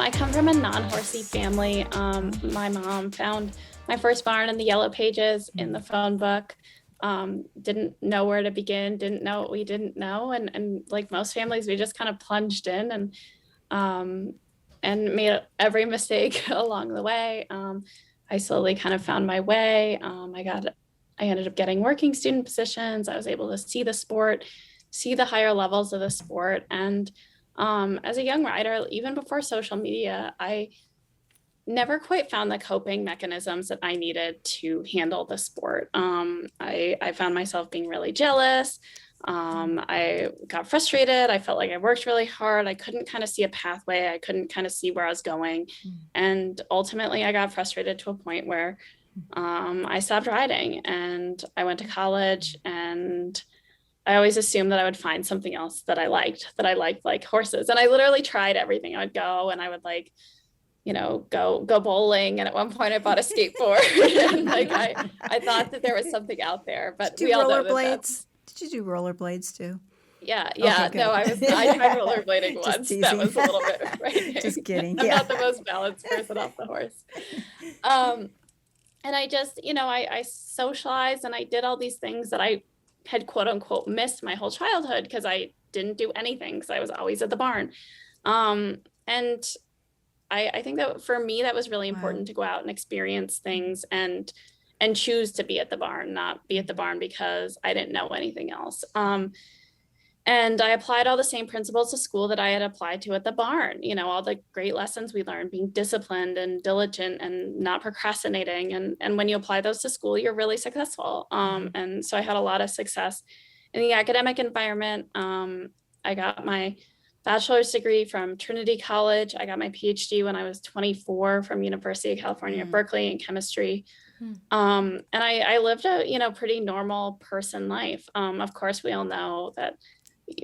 I come from a non-horsey family. My mom found my first barn in the yellow pages in the phone book. Didn't know where to begin, didn't know what we didn't know. And like most families, we just kind of plunged in and made every mistake along the way. I slowly kind of found my way. I ended up getting working student positions. I was able to see the sport, see the higher levels of the sport. And as a young rider, even before social media, I never quite found the coping mechanisms that I needed to handle the sport. I found myself being really jealous. I got frustrated. I felt like I worked really hard. I couldn't kind of see a pathway. I couldn't kind of see where I was going. And ultimately, I got frustrated to a point where I stopped riding and I went to college, and I always assumed that I would find something else that I liked like horses. And I literally tried everything. I would go and I would go bowling. And at one point I bought a skateboard and I thought that there was something out there, but we all know that. Did you do rollerblades too? Yeah. Okay, No, I tried rollerblading once. Teasing. That was a little bit frightening. Just kidding. I'm not the most balanced person off the horse. And I just, I socialized and I did all these things that I had quote unquote missed my whole childhood because I didn't do anything because I was always at the barn. And I think that for me, that was really important to go out and experience things and choose to be at the barn, not be at the barn because I didn't know anything else. And I applied all the same principles to school that I had applied to at the barn, all the great lessons we learned, being disciplined and diligent and not procrastinating. And when you apply those to school, you're really successful. And so I had a lot of success in the academic environment. I got my bachelor's degree from Trinity College. I got my PhD when I was 24 from University of California, Berkeley in chemistry. And I lived a, pretty normal person life. Of course, we all know that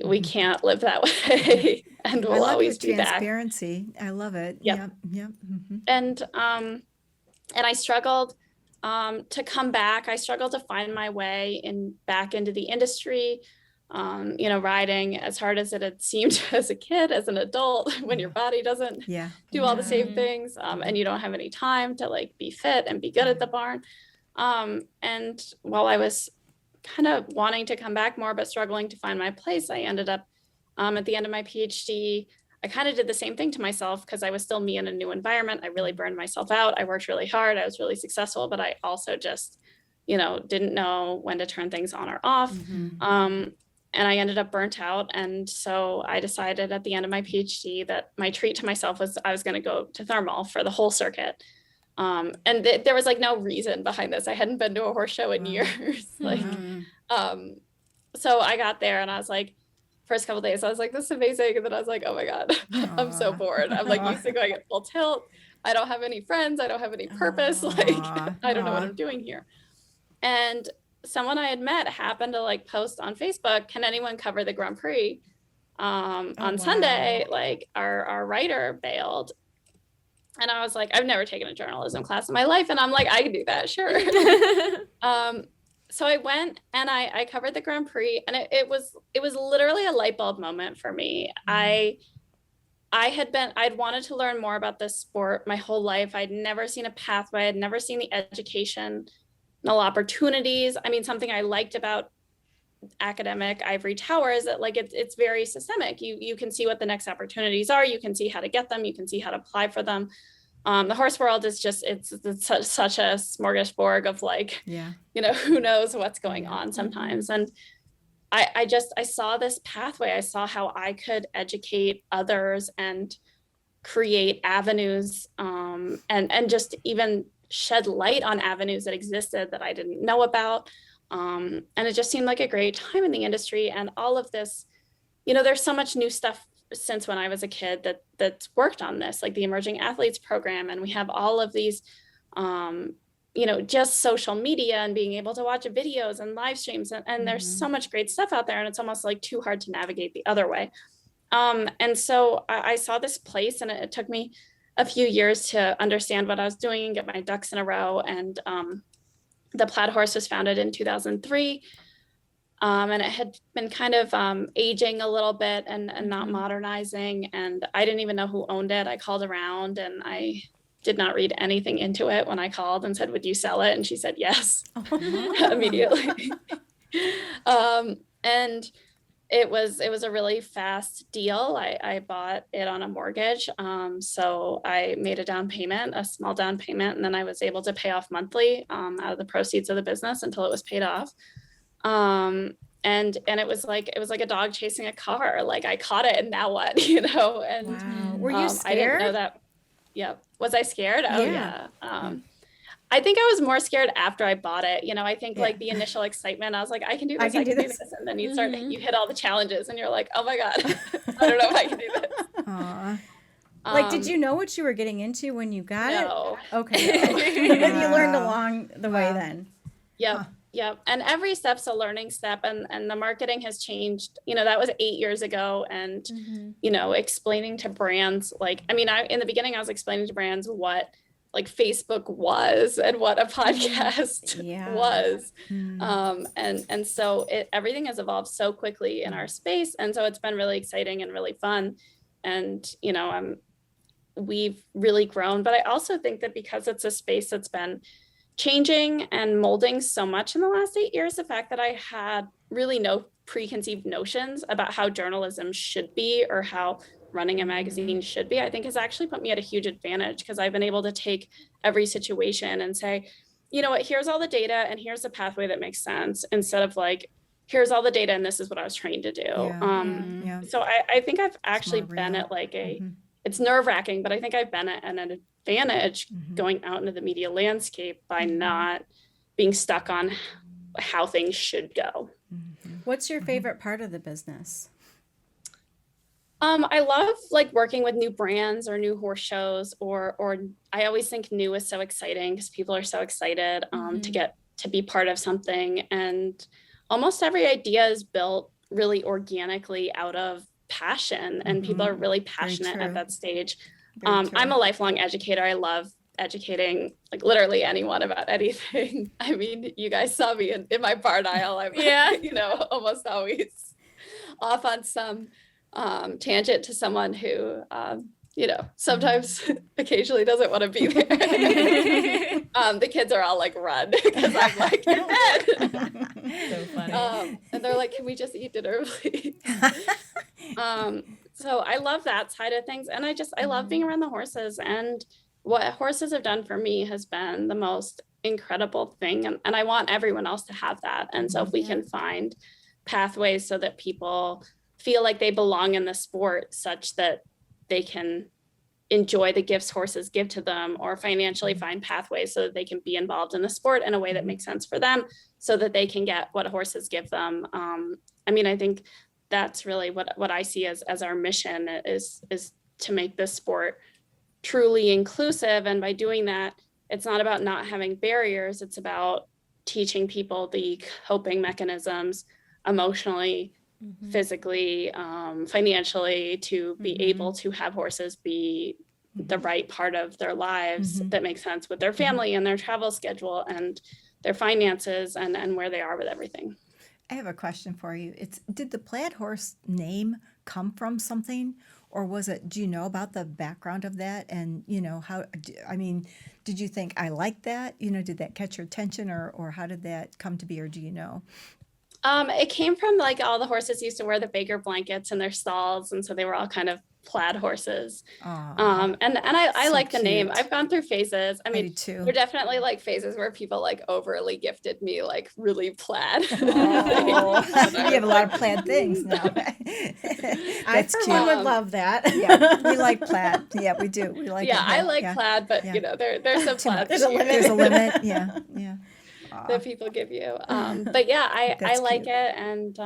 we can't live that way, and we'll always be back. Transparency. I love it. Yep. Mm-hmm. And I struggled to come back. I struggled to find my way back into the industry. Riding, as hard as it had seemed as a kid, as an adult, when your body doesn't do all the same things, and you don't have any time to be fit and be good at the barn. And while I was kind of wanting to come back more, but struggling to find my place, I ended up at the end of my PhD, I kind of did the same thing to myself because I was still me in a new environment. I really burned myself out. I worked really hard. I was really successful, but I also just, didn't know when to turn things on or off. And I ended up burnt out. And so I decided at the end of my PhD that my treat to myself was I was going to go to thermal for the whole circuit. And there was no reason behind this. I hadn't been to a horse show in years. So I got there and I was like, first couple of days, I was like, this is amazing. And then I was like, oh my God, I'm so bored. I'm used to going at full tilt. I don't have any friends. I don't have any purpose. I don't know what I'm doing here. And someone I had met happened to post on Facebook, can anyone cover the Grand Prix on Sunday? Our writer bailed. And I was like, I've never taken a journalism class in my life. And I'm like, I can do that, sure. So I went and I covered the Grand Prix, and it was literally a light bulb moment for me. I'd wanted to learn more about this sport my whole life. I'd never seen a pathway. I'd never seen the educational opportunities. I mean, something I liked about academic ivory tower is that it's very systemic. You can see what the next opportunities are. You can see how to get them. You can see how to apply for them. The horse world is just, it's such a smorgasbord of who knows what's going on sometimes. And I saw this pathway. I saw how I could educate others and create avenues and just even shed light on avenues that existed that I didn't know about. And it just seemed like a great time in the industry. And all of this, there's so much new stuff since when I was a kid that's worked on this, like the Emerging Athletes Program. And we have all of these, just social media and being able to watch videos and live streams. And there's so much great stuff out there. And it's almost too hard to navigate the other way. And so I saw this place, and it took me a few years to understand what I was doing and get my ducks in a row. And the Plaid Horse was founded in 2003. And it had been kind of aging a little bit and not modernizing. And I didn't even know who owned it. I called around and I did not read anything into it when I called and said, would you sell it? And she said, yes, immediately. And it was a really fast deal. I bought it on a mortgage. So I made a down payment, a small down payment, and then I was able to pay off monthly out of the proceeds of the business until it was paid off. And it was like a dog chasing a car. Like I caught it and now what, And Wow. Were you scared? I didn't know that. Yeah. Was I scared? Oh Yeah. I think I was more scared after I bought it. I think like the initial excitement, I was like, I can do this. I can do this. And then you hit all the challenges and you're like, oh my God, I don't know if I can do this. Aww. Like, did you know what you were getting into when you got No. it? Okay. You learned along the way then. Yep. Huh. Yep. And every step's a learning step, and the marketing has changed. That was 8 years ago. And, explaining to brands, in the beginning, I was explaining to brands what like Facebook was and what a podcast was. And so everything has evolved so quickly in our space. And so it's been really exciting and really fun. And, we've really grown, but I also think that because it's a space that's been changing and molding so much in the last 8 years, the fact that I had really no preconceived notions about how journalism should be or how running a magazine should be, I think has actually put me at a huge advantage, because I've been able to take every situation and say, you know what, here's all the data and here's the pathway that makes sense, instead of like, here's all the data and this is what I was trained to do. So I think I've actually been at like it's nerve wracking, but I think I've been at an advantage going out into the media landscape by not being stuck on how things should go. What's your favorite part of the business? I love like working with new brands or new horse shows, or I always think new is so exciting because people are so excited to get to be part of something. And almost every idea is built really organically out of passion, and people are really passionate at that stage. I'm a lifelong educator. I love educating like literally anyone about anything. I mean, you guys saw me in my barn aisle. I'm almost always off on some tangent to someone who sometimes occasionally doesn't want to be there. The kids are all like, run, because I'm like, you're dead. So funny. And they're like, can we just eat dinner, please? So I love that side of things. And I love being around the horses, and what horses have done for me has been the most incredible thing. And I want everyone else to have that. And so if we can find pathways so that people feel like they belong in the sport, such that they can enjoy the gifts horses give to them, or financially find pathways so that they can be involved in the sport in a way that makes sense for them, so that they can get what horses give them. I think that's really what I see as our mission is to make this sport truly inclusive. And by doing that, it's not about not having barriers. It's about teaching people the coping mechanisms emotionally, physically, financially, to be able to have horses be the right part of their lives that makes sense with their family and their travel schedule and their finances and where they are with everything. I have a question for you. Did the Plaid Horse name come from something, or was it, do you know about the background of that? And, did you think, I like that? Did that catch your attention, or how did that come to be, or do you know? It came from like all the horses used to wear the Baker blankets in their stalls. And so they were all kind of plaid horses. And I so like the name. cute. I've gone through phases. I mean, do too. there are definitely like phases where people like overly gifted me like really plaid. Oh, you have a lot of plaid things now. I for one would love that. Yeah, we like plaid. Yeah, we do. We like it. I like plaid, but there's some plaid. There's a limit. There's a limit. Yeah. That people give you. But yeah, I like cute. it. And,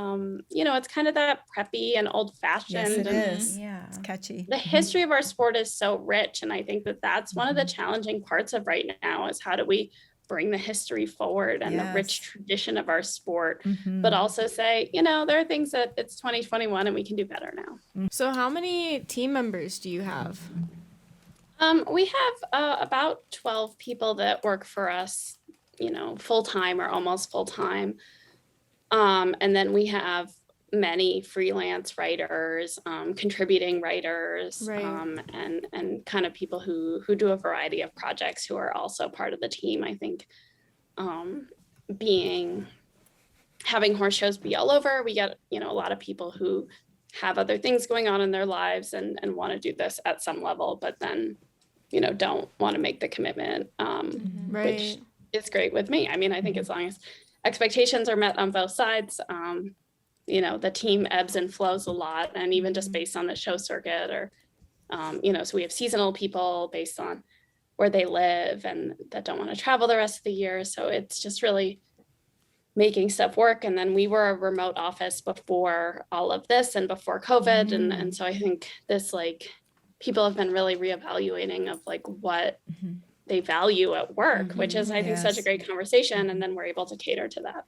it's kind of that preppy and old fashioned. Yes, it and is. Yeah. It's catchy. The history of our sport is so rich. And I think that that's one of the challenging parts of right now, is how do we bring the history forward and the rich tradition of our sport, but also say, there are things that it's 2021 and we can do better now. So how many team members do you have? We have about 12 people that work for us, full-time or almost full-time. And then we have many freelance writers, contributing writers, Right. and kind of people who do a variety of projects who are also part of the team. I think having horse shows be all over, we get, a lot of people who have other things going on in their lives and want to do this at some level, but then, don't want to make the commitment, Right. which is great with me. I mean, I think as long as expectations are met on both sides, the team ebbs and flows a lot, and even just based on the show circuit or, so we have seasonal people based on where they live and that don't want to travel the rest of the year. So it's just really making stuff work. And then we were a remote office before all of this and before COVID. And so I think this, people have been really reevaluating of what they value at work, which is, I think, such a great conversation. And then we're able to cater to that.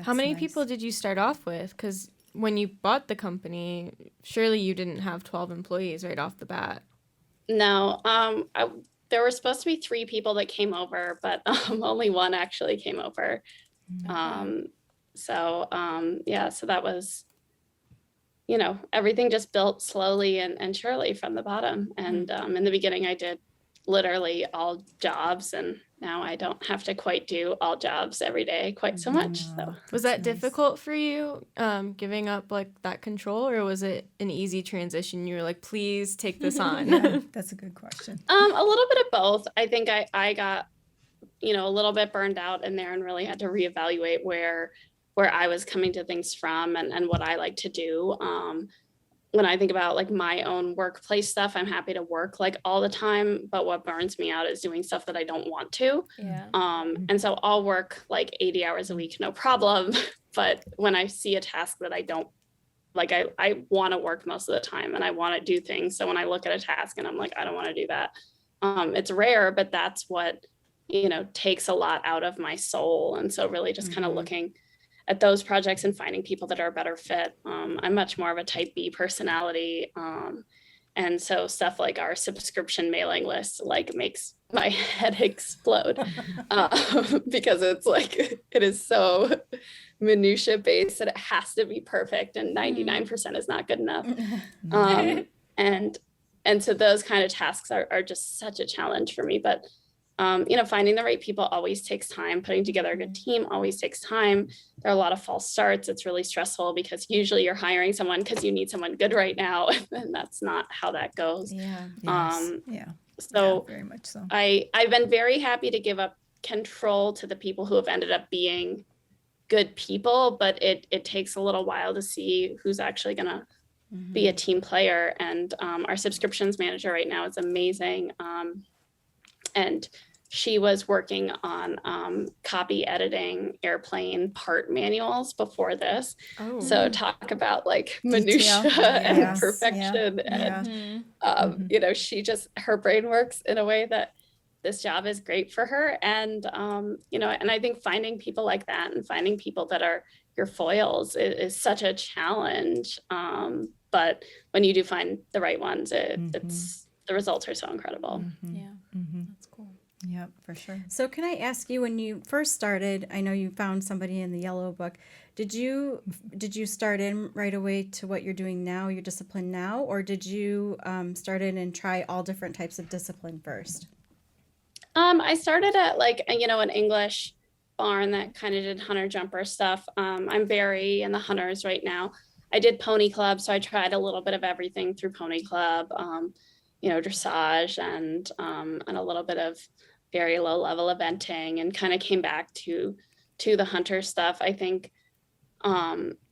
How many people did you start off with? Because when you bought the company, surely you didn't have 12 employees right off the bat. No, there were supposed to be 3 people that came over, but only 1 actually came over. So that was, everything just built slowly and surely from the bottom. And in the beginning, I did literally all jobs, and now I don't have to quite do all jobs every day quite so much. So was that difficult for you, giving up that control, or was it an easy transition? You were like, please take this on. Yeah, that's a good question. A little bit of both. I think I got, a little bit burned out in there and really had to reevaluate where I was coming to things from and what I like to do. When I think about my own workplace stuff, I'm happy to work all the time, but what burns me out is doing stuff that I don't want to. Yeah. And so I'll work 80 hours a week, no problem. But when I see a task that I don't I want to work most of the time and I want to do things. So when I look at a task and I'm I don't want to do that. It's rare, but that's what, takes a lot out of my soul. And so really just kind of looking at those projects and finding people that are a better fit. I'm much more of a type B personality. And so stuff like our subscription mailing list, makes my head explode because it's it is so minutia based that it has to be perfect and 99% is not good enough. And so those kind of tasks are just such a challenge for me. But finding the right people always takes time. Putting together a good team always takes time. There are a lot of false starts. It's really stressful because usually you're hiring someone because you need someone good right now, and that's not how that goes. Yeah. So very much so. I've been very happy to give up control to the people who have ended up being good people, but it takes a little while to see who's actually going to be a team player. And our subscriptions manager right now is amazing. And she was working on copy editing airplane part manuals before this. Oh. So talk about minutia and Yes. perfection. Yeah. And, her brain works in a way that this job is great for her. And, and I think finding people like that and finding people that are your foils is such a challenge. But when you do find the right ones, it's the results are so incredible. Yeah. That's cool. Yep, for sure. So can I ask you, when you first started, I know you found somebody in the yellow book. Did you start in right away to what you're doing now, your discipline now, or did you start in and try all different types of discipline first? I started at an English barn that kind of did hunter jumper stuff. I'm very in the hunters right now. I did pony club, so I tried a little bit of everything through pony club. Dressage and a little bit of very low level eventing, and kind of came back to the hunter stuff. I think, my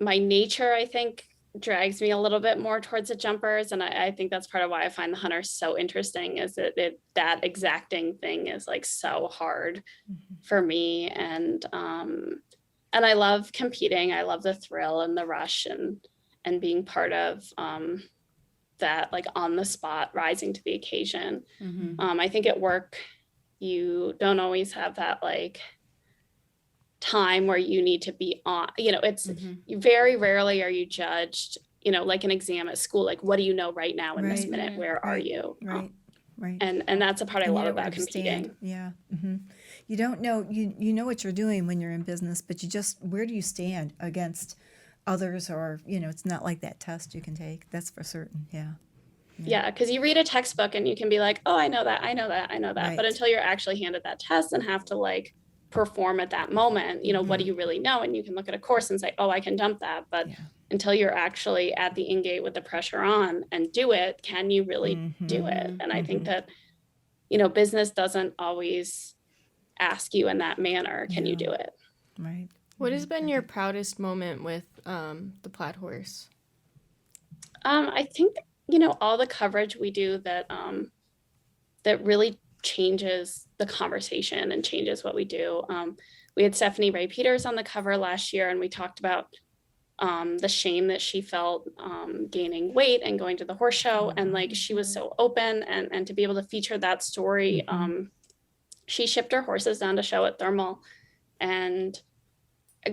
nature, I think, drags me a little bit more towards the jumpers. And I think that's part of why I find the hunters so interesting, is that exacting thing is so hard for me. And I love competing. I love the thrill and the rush and being part of, that on the spot, rising to the occasion. I think at work you don't always have that time where you need to be on, it's very rarely are you judged, an exam at school, what do you know right now in this minute, where are you? Right. right. And that's the part I And you love know where about you stand. competing. Yeah. You don't know, you know what you're doing when you're in business, but where do you stand against others, or, it's not like that test you can take. That's for certain. Yeah. Yeah, because you read a textbook and you can be like, oh, I know that, I know that, I know that. But Right. until you're actually handed that test and have to like perform at that moment, what do you really know? And you can look at a course and say, oh, I can dump that. But Yeah. until you're actually at the in-gate with the pressure on and do it, can you really do it? And I think that, business doesn't always ask you in that manner, can you do it? Right. What has been your proudest moment with the Plaid Horse? I think, all the coverage we do that really changes the conversation and changes what we do. We had Stephanie Ray Peters on the cover last year, and we talked about the shame that she felt gaining weight and going to the horse show. And like, she was so open, and to be able to feature that story. She shipped her horses down to show at Thermal and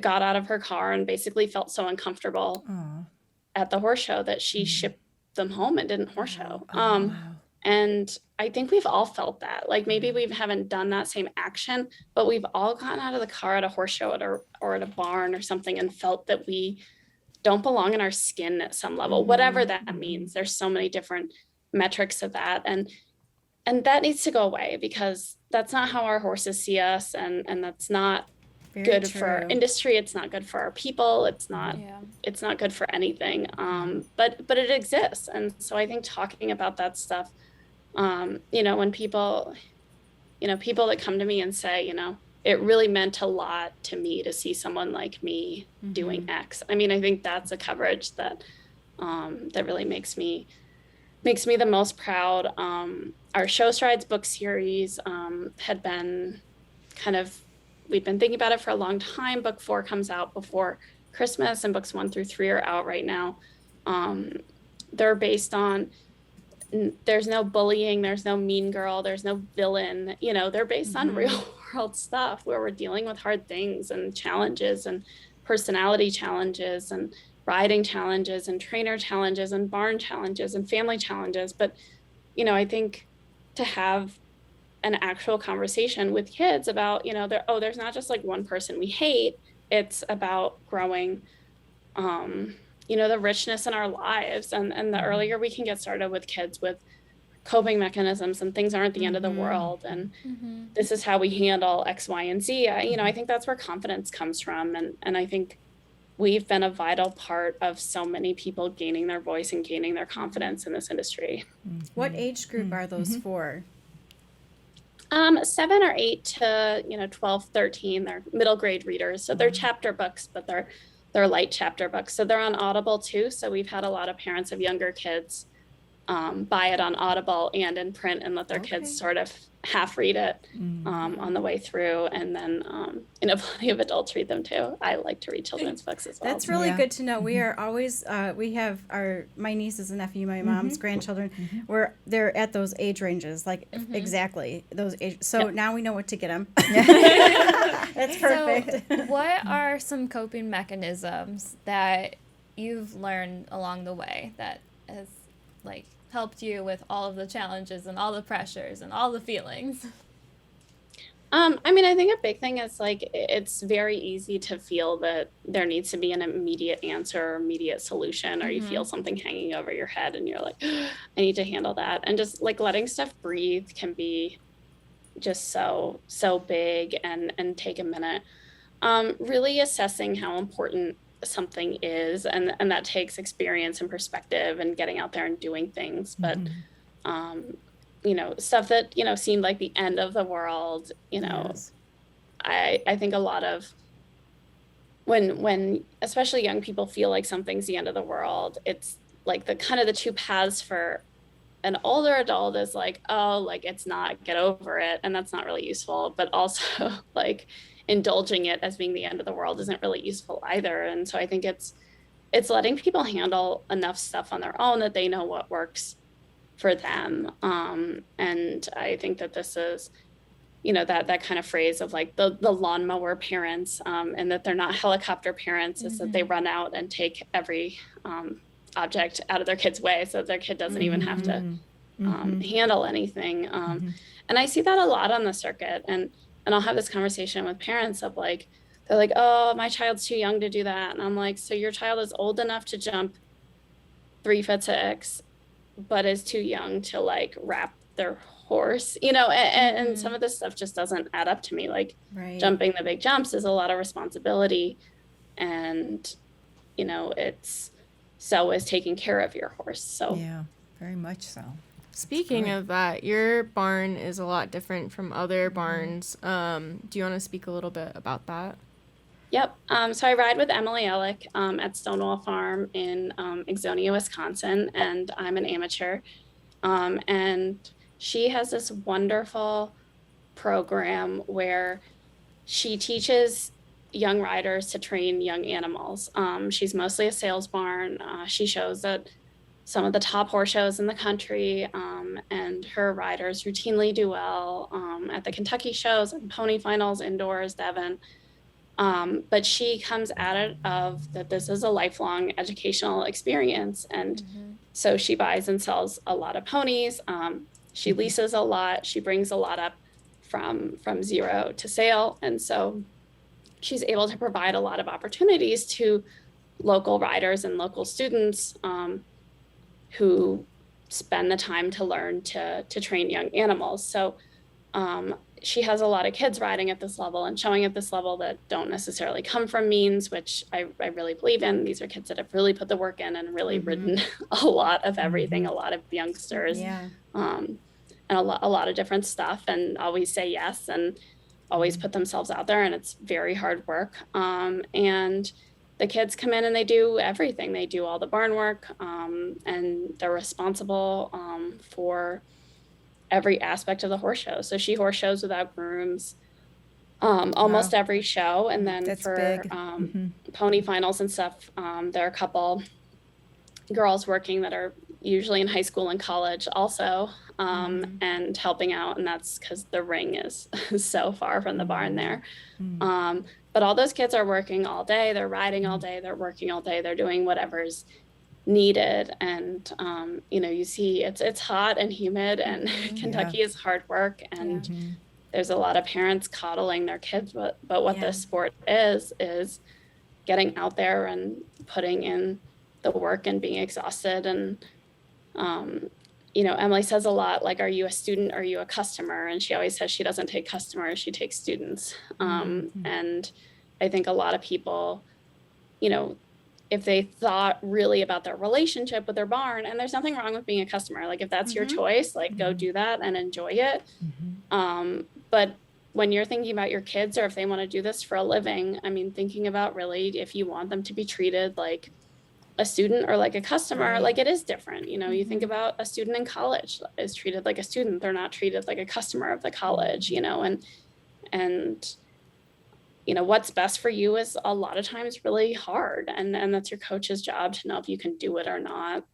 got out of her car and basically felt so uncomfortable at the horse show that she shipped them home and didn't horse show. And I think we've all felt that. Like, maybe we haven't done that same action, but we've all gotten out of the car at a horse show or at a barn or something and felt that we don't belong in our skin at some level, whatever that means. There's so many different metrics of that. And that needs to go away, because that's not how our horses see us. And that's not Very good true. for our industry. It's not good for our people. It's not good for anything. But it exists. And so I think talking about that stuff, when people that come to me and say, it really meant a lot to me to see someone like me doing X. I mean, I think that's a coverage that really makes me the most proud. Our Show Strides book series had been we've been thinking about it for a long time. Book 4 comes out before Christmas, and books 1 through 3 are out right now. They're based on, there's no bullying, there's no mean girl, there's no villain. They're based on real world stuff where we're dealing with hard things and challenges and personality challenges and riding challenges and trainer challenges and barn challenges and family challenges. But, I think to have an actual conversation with kids about, there's not just like one person we hate. It's about growing, the richness in our lives. And the earlier we can get started with kids with coping mechanisms and things aren't the end of the world. And this is how we handle X, Y, and Z. I think that's where confidence comes from. And I think we've been a vital part of so many people gaining their voice and gaining their confidence in this industry. What age group are those for? 7 or 8 to 12, 13. They're middle grade readers, so they're chapter books, but they're light chapter books. So they're on Audible too. So we've had a lot of parents of younger kids buy it on Audible and in print and let their kids sort of half read it on the way through, and then plenty of adults read them too. I like to read children's books as well. That's really good to know. We are always we have my nieces and nephew, my mom's grandchildren, where they're at those age ranges, like exactly those age. So now we know what to get them. That's perfect. So what are some coping mechanisms that you've learned along the way that has helped you with all of the challenges and all the pressures and all the feelings? I think a big thing is it's very easy to feel that there needs to be an immediate answer or immediate solution, or you feel something hanging over your head and you're like, I need to handle that. And just letting stuff breathe can be just so big and take a minute. Really assessing how important something is, and that takes experience and perspective and getting out there and doing things. But stuff that seemed like the end of the world, I think a lot of when especially young people feel like something's the end of the world, it's like the two paths for an older adult is it's not, get over it, and that's not really useful. But also indulging it as being the end of the world isn't really useful either. And so I think it's letting people handle enough stuff on their own that they know what works for them. And I think that this is, that kind of phrase of the lawnmower parents, and that they're not helicopter parents, is that they run out and take every object out of their kid's way so that their kid doesn't even have to handle anything. And I see that a lot on the circuit, and I'll have this conversation with parents of like, they're like, oh, my child's too young to do that. And I'm like, so your child is old enough to jump 3 foot 6, but is too young to like wrap their horse, and some of this stuff just doesn't add up to me. Like jumping the big jumps is a lot of responsibility, and it's so is taking care of your horse. So Yeah, very much so. Speaking of that, your barn is a lot different from other barns. Do you want to speak a little bit about that? Yep. So I ride with Emily Ellick at Stonewall Farm in Ixonia, Wisconsin, and I'm an amateur. And she has this wonderful program where she teaches young riders to train young animals. She's mostly a sales barn. She shows at some of the top horse shows in the country, and her riders routinely do well at the Kentucky shows and pony finals, indoors, Devon. But she comes at it of that this is a lifelong educational experience. And so she buys and sells a lot of ponies. She leases a lot. She brings a lot up from zero to sale. And so she's able to provide a lot of opportunities to local riders and local students who spend the time to learn to train young animals. So she has a lot of kids riding at this level and showing at this level that don't necessarily come from means, which I really believe in. These are kids that have really put the work in and really ridden a lot of everything, a lot of youngsters, and a lot of different stuff, and always say yes and always put themselves out there. And it's very hard work. And the kids come in and they do everything. They do all the barn work, and they're responsible for every aspect of the horse show. So she horse shows without grooms almost every show. And then That's for big. pony finals and stuff, there are a couple girls working that are usually in high school and college also, and helping out. And that's because the ring is so far from the barn there. But all those kids are working all day. They're riding all day. They're working all day. They're doing whatever's needed. And you see it's hot and humid, and Kentucky is hard work, and there's a lot of parents coddling their kids, but what this sport is getting out there and putting in the work and being exhausted. And Emily says a lot, like, are you a student or are you a customer? And she always says she doesn't take customers, she takes students. And I think a lot of people, if they thought really about their relationship with their barn, and there's nothing wrong with being a customer, like if that's your choice, like go do that and enjoy it. But when you're thinking about your kids, or if they want to do this for a living, I mean, thinking about really if you want them to be treated like a student or like a customer, like it is different. You think about a student in college is treated like a student. They're not treated like a customer of the college, and what's best for you is a lot of times really hard, and that's your coach's job to know if you can do it or not.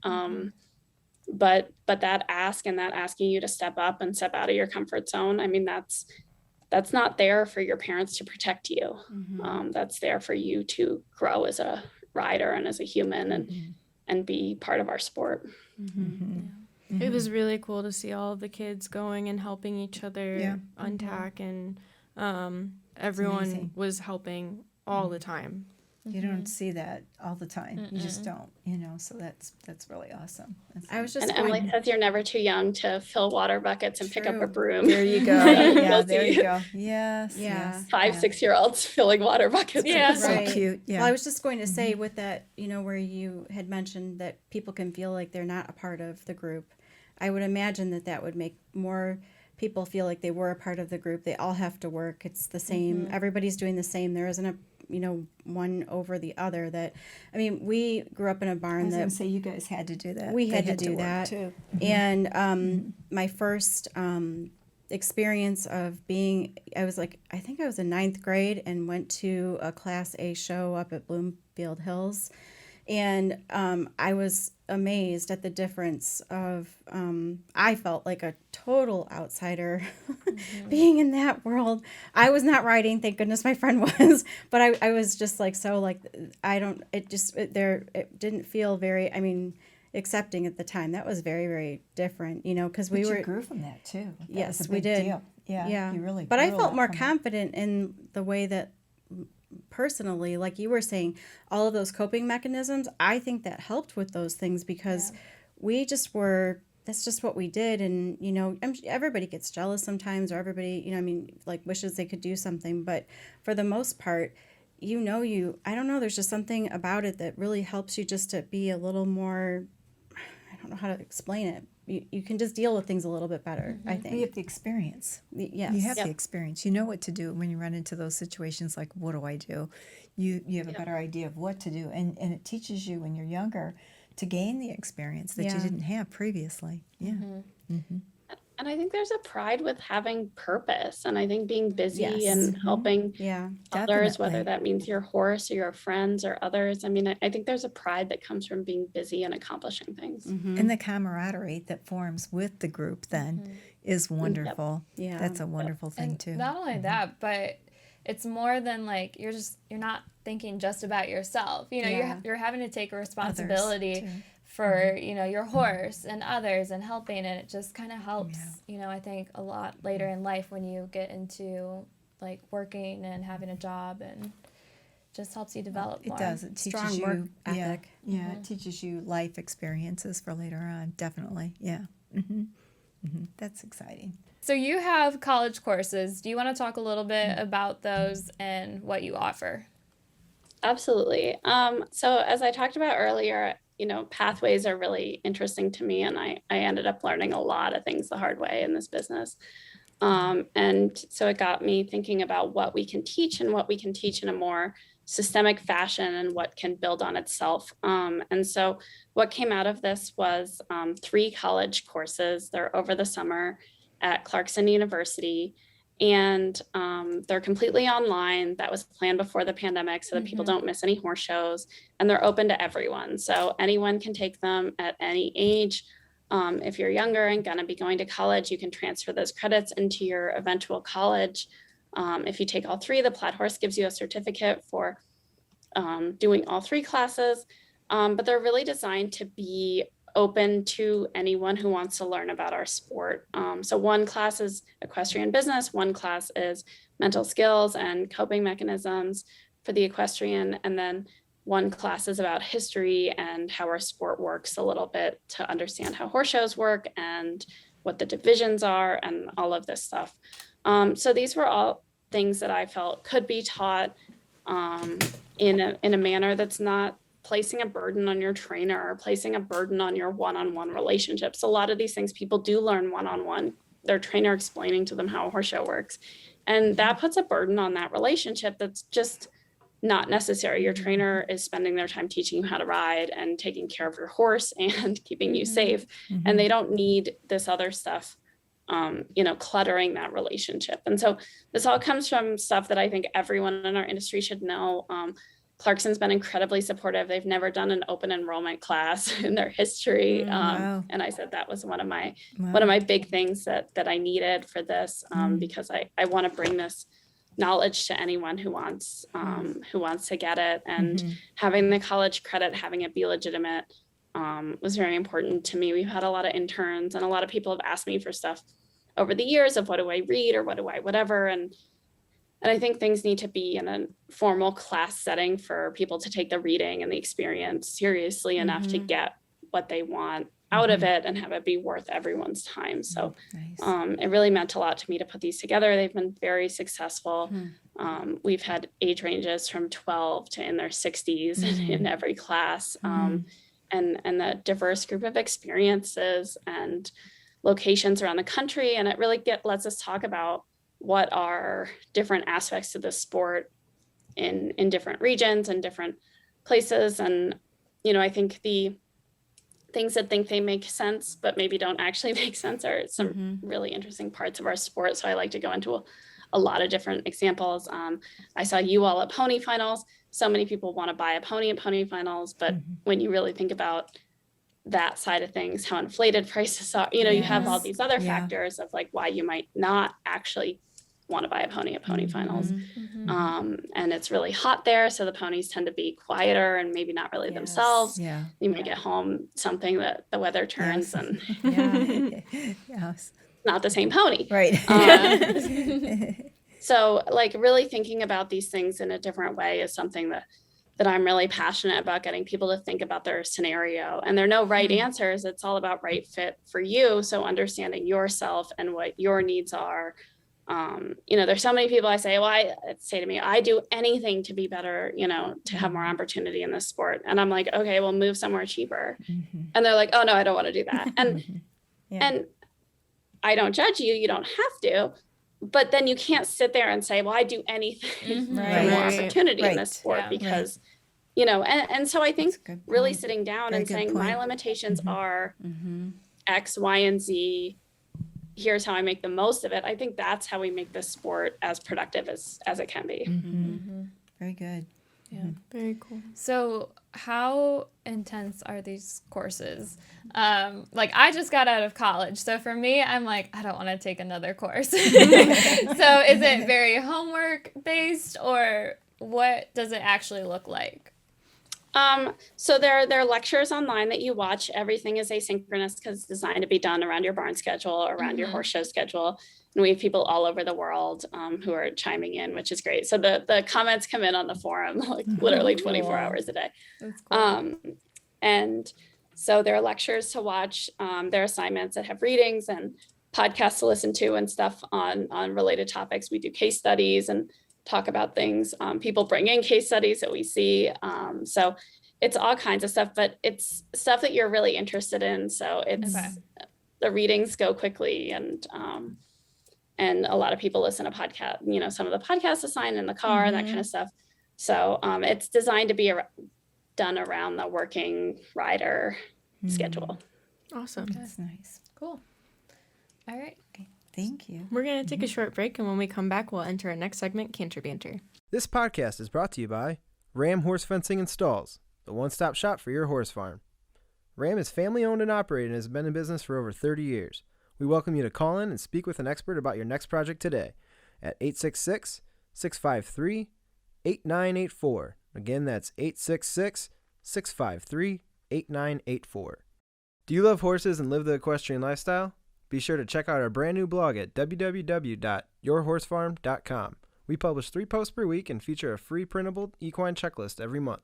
But that ask and that asking you to step up and step out of your comfort zone, I mean, that's not there for your parents to protect you. That's there for you to grow as a rider and as a human, and be part of our sport. It was really cool to see all of the kids going and helping each other untack, and everyone was helping all the time. You don't see that all the time. You just don't, so that's really awesome. I was just And Emily says you're never too young to fill water buckets and pick up a broom. There you go. Yeah, there you go. Yes. Yeah. Yes. 5-6-year-olds filling water buckets. Yeah. So cute. Yeah. Well, I was just going to say with that, where you had mentioned that people can feel like they're not a part of the group. I would imagine that would make more people feel like they were a part of the group. They all have to work. It's the same. Everybody's doing the same. There isn't a one over the other. We grew up in a barn I was going to say you guys had to do that. We They had to do work that too. And my first experience of being, I think I was in 9th grade and went to a Class A show up at Bloomfield Hills. And I was amazed at the difference of, I felt like a total outsider being in that world. I was not riding, thank goodness my friend was, but I was just like, it didn't feel very, accepting at the time. That was very, very different, you know, because we But were, you grew from that too. That Yes, was a we big did. deal. Yeah, you really but I grew a felt lot more from it. confident in the way that personally, like you were saying, all of those coping mechanisms, I think that helped with those things because we just were, that's just what we did. And, you know, everybody gets jealous sometimes, or everybody, you know, I mean, like wishes they could do something. But for the most part, you know, I don't know, there's just something about it that really helps you just to be a little more, I don't know how to explain it. You can just deal with things a little bit better, I think. You have the experience. Yes. You have Yep. the experience. You know what to do when you run into those situations like, what do I do? You have a better idea of what to do. And it teaches you when you're younger to gain the experience that you Yeah. didn't have previously. Yeah. And I think there's a pride with having purpose. And I think being busy Yes. and helping Yeah. others, whether Definitely. that means your horse or your friends or others. I mean, I think there's a pride that comes from being busy and accomplishing things. And the camaraderie that forms with the group then is wonderful. Yeah. That's a wonderful thing And too. not only that, but it's more than like you're not thinking just about yourself. You know, Yeah. you're having to take a responsibility too. for, you know, your horse and others and helping, and it just kind of helps, Yeah. you know, I think a lot later in life when you get into like working and having a job, and just helps you develop more. It does. It teaches Strong you work ethic. Yeah, it teaches you life experiences for later on. Definitely. Yeah. That's exciting. So you have college courses. Do you want to talk a little bit about those and what you offer? Absolutely. So as I talked about earlier, you know, pathways are really interesting to me, and I ended up learning a lot of things the hard way in this business. And so it got me thinking about what we can teach and what we can teach in a more systemic fashion and what can build on itself. And so what came out of this was 3 college courses. They're over the summer at Clarkson University. And they're completely online. That was planned before the pandemic so that people don't miss any horse shows. And they're open to everyone. So anyone can take them at any age. If you're younger and going to be going to college, you can transfer those credits into your eventual college. If you take all 3, the Plaid Horse gives you a certificate for doing all 3 classes. But they're really designed to be open to anyone who wants to learn about our sport. So one class is equestrian business, one class is mental skills and coping mechanisms for the equestrian, and then one class is about history and how our sport works a little bit to understand how horse shows work and what the divisions are and all of this stuff. So these were all things that I felt could be taught in a manner that's not placing a burden on your trainer or placing a burden on your one-on-one relationships. A lot of these things people do learn one-on-one, their trainer explaining to them how a horse show works. And that puts a burden on that relationship that's just not necessary. Your trainer is spending their time teaching you how to ride and taking care of your horse and keeping you safe. And they don't need this other stuff, you know, cluttering that relationship. And so this all comes from stuff that I think everyone in our industry should know. Clarkson's been incredibly supportive. They've never done an open enrollment class in their history. Wow. And I said that was one of my big things that I needed for this, because I want to bring this knowledge to anyone who wants to get it. And having the college credit, having it be legitimate, was very important to me. We've had a lot of interns and a lot of people have asked me for stuff over the years of what do I read or what do I whatever. And I think things need to be in a formal class setting for people to take the reading and the experience seriously enough to get what they want out of it and have it be worth everyone's time. So Nice. it really meant a lot to me to put these together. They've been very successful. We've had age ranges from 12 to in their 60s in every class, and the diverse group of experiences and locations around the country. And it really lets us talk about what are different aspects of the sport in different regions and different places. And, you know, I think the things that think they make sense, but maybe don't actually make sense are some really interesting parts of our sport. So I like to go into a lot of different examples. I saw you all at pony finals. So many people want to buy a pony at pony finals, but when you really think about that side of things, how inflated prices are, you know, you have all these other factors of like why you might not actually Want to Buy a Pony finals. And it's really hot there, so the ponies tend to be quieter and maybe not really themselves. Yeah. You might get home something that the weather turns and Yes. not the same pony. Right. So like really thinking about these things in a different way is something that I'm really passionate about, getting people to think about their scenario. And there are no right answers. It's all about right fit for you. So understanding yourself and what your needs are. There's so many people I say to me, I do anything to be better, to have more opportunity in this sport. And I'm like, okay, well, move somewhere cheaper. And they're like, oh no, I don't want to do that. And, and I don't judge you. You don't have to. But then you can't sit there and say, well, I do anything for more opportunity in this sport because, and so I think really sitting down and saying my limitations are X, Y, and Z. Here's how I make the most of it. I think that's how we make this sport as productive as it can be. Very good. Yeah, very cool. So how intense are these courses? I just got out of college. So for me, I'm like, I don't want to take another course. So is it very homework based, or what does it actually look like? So there are lectures online that you watch. Everything is asynchronous because it's designed to be done around your barn schedule, around your horse show schedule. And we have people all over the world who are chiming in, which is great. So the comments come in on the forum like literally 24 hours a day. That's cool. And so there are lectures to watch. There are assignments that have readings and podcasts to listen to and stuff on related topics. We do case studies and talk about things. People bring in case studies that we see. So it's all kinds of stuff, but it's stuff that you're really interested in. So it's the readings go quickly, and a lot of people listen to podcasts, some of the podcasts assigned in the car and that kind of stuff. So it's designed to be done around the working rider schedule. Awesome. That's nice. Cool. All right. Okay. Thank you. We're going to take a short break, and when we come back, we'll enter our next segment, Canter Banter. This podcast is brought to you by Ram Horse Fencing and Stalls, the one-stop shop for your horse farm. Ram is family-owned and operated and has been in business for over 30 years. We welcome you to call in and speak with an expert about your next project today at 866-653-8984. Again, that's 866-653-8984. Do you love horses and live the equestrian lifestyle? Be sure to check out our brand new blog at www.yourhorsefarm.com. We publish 3 posts per week and feature a free printable equine checklist every month.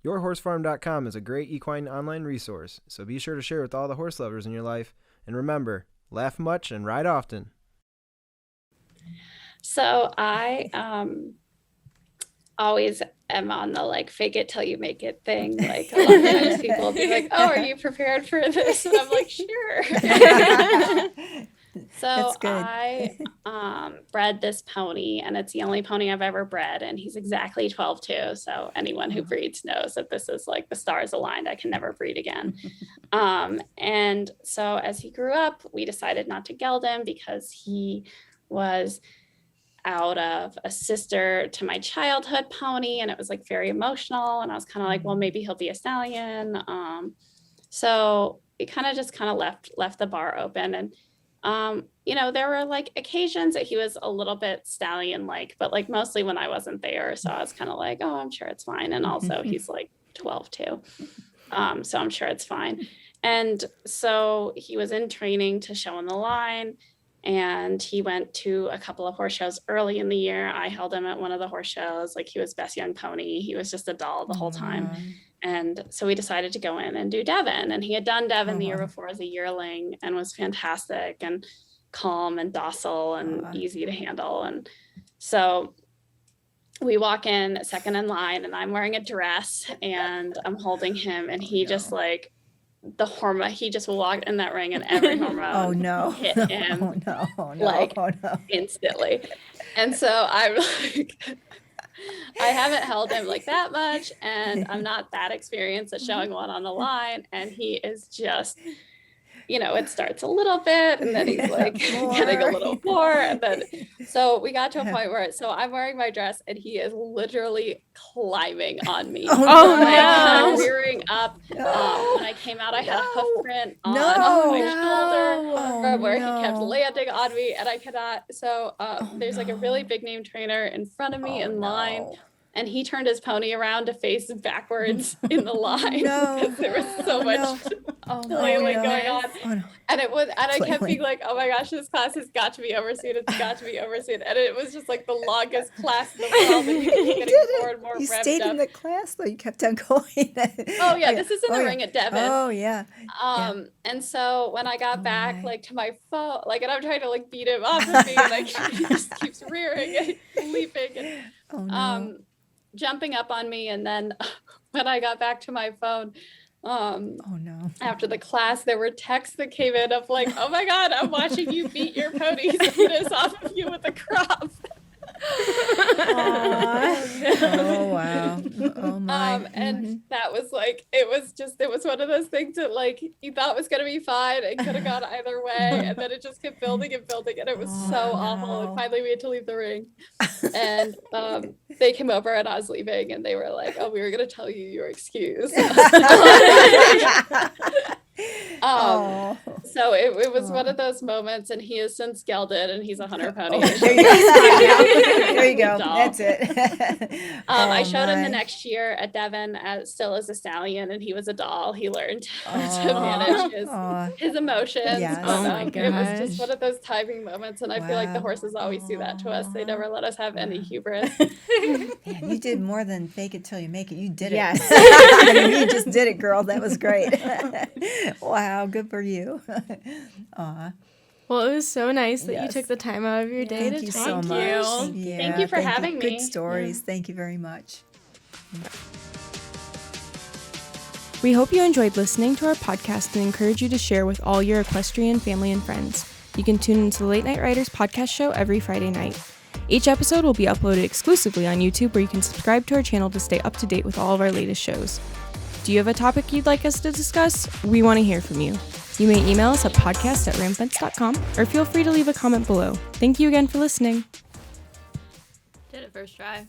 Yourhorsefarm.com is a great equine online resource, so be sure to share with all the horse lovers in your life. And remember, laugh much and ride often. So I always am on the fake it till you make it thing. Like a lot of times people will be like, oh, are you prepared for this? And I'm like, sure. So I bred this pony, and it's the only pony I've ever bred, and he's exactly 12 too. So anyone who breeds knows that this is like the stars aligned. I can never breed again. And so as he grew up, we decided not to geld him because he was out of a sister to my childhood pony, and it was very emotional, and I was kind of like, well, maybe he'll be a stallion. So we kind of left the bar open, and there were occasions that he was a little bit stallion but mostly when I wasn't there, so I was kind of like, oh, I'm sure it's fine. And also he's 12 too, so I'm sure it's fine. And so he was in training to show in the line, and he went to a couple of horse shows early in the year. I held him at one of the horse shows. He was best young pony. He was just a doll the whole time. And so we decided to go in and do Devon. And he had done Devon the year before as a yearling and was fantastic and calm and docile and easy to handle. And so we walk in second in line, and I'm wearing a dress and I'm holding him, and he just the hormone, he just walked in that ring and every hormone hit him instantly. And so I'm I haven't held him that much, and I'm not that experienced at showing one on the line, and he is just it starts a little bit and then he's like getting a little more. And then, so we got to a point where, so I'm wearing my dress and he is literally climbing on me. no. Rearing up. When I came out, I had a hoof print on my shoulder from where he kept landing on me, and I cannot. So there's like a really big name trainer in front of me in line. And he turned his pony around to face backwards in the line because there was so much flailing going on. And I kept being like, oh my gosh, this class has got to be over soon. It's got to be over soon. And it was just like the longest class in the world. And you keep getting more and more You revved stayed up. in the class though. You kept on going. Oh yeah, this is in the ring at Devon. Oh yeah. And so when I got back like to my phone, like, and I'm trying to like beat him off of me, and like he just keeps rearing and leaping and jumping up on me. And then when I got back to my phone, after the class, there were texts that came in of like, oh my God, I'm watching you beat your ponies off of you with a crop. Oh wow. Oh my. And that was like, it was one of those things that like you thought was gonna be fine and could have gone either way, and then it just kept building and building, and it was so awful. And finally we had to leave the ring, and they came over and I was leaving, and they were like, oh, we were gonna tell you your excuse. So it was one of those moments, and he has since gelded, and he's a hunter pony. There you go. That's it. I showed him the next year at Devon still as a stallion, and he was a doll. He learned to manage his emotions. Yes. But, it was just one of those timing moments, and I feel like the horses always do that to us. They never let us have any hubris. Man, you did more than fake it till you make it. You did it. Yes. I mean, you just did it, girl. That was great. Wow, good for you. Aw. Well, it was so nice that you Yes. took the time out of your day Thank to you talk so to much. you. Yeah, Thank you for having me. Good stories. Thank you very much. We hope you enjoyed listening to our podcast and encourage you to share with all your equestrian family and friends. You can tune into the Late Night Riders podcast show every Friday night. Each episode will be uploaded exclusively on YouTube, where you can subscribe to our channel to stay up to date with all of our latest shows. Do you have a topic you'd like us to discuss? We want to hear from you. You may email us at podcast@ramfence.com, or feel free to leave a comment below. Thank you again for listening. Did it first try.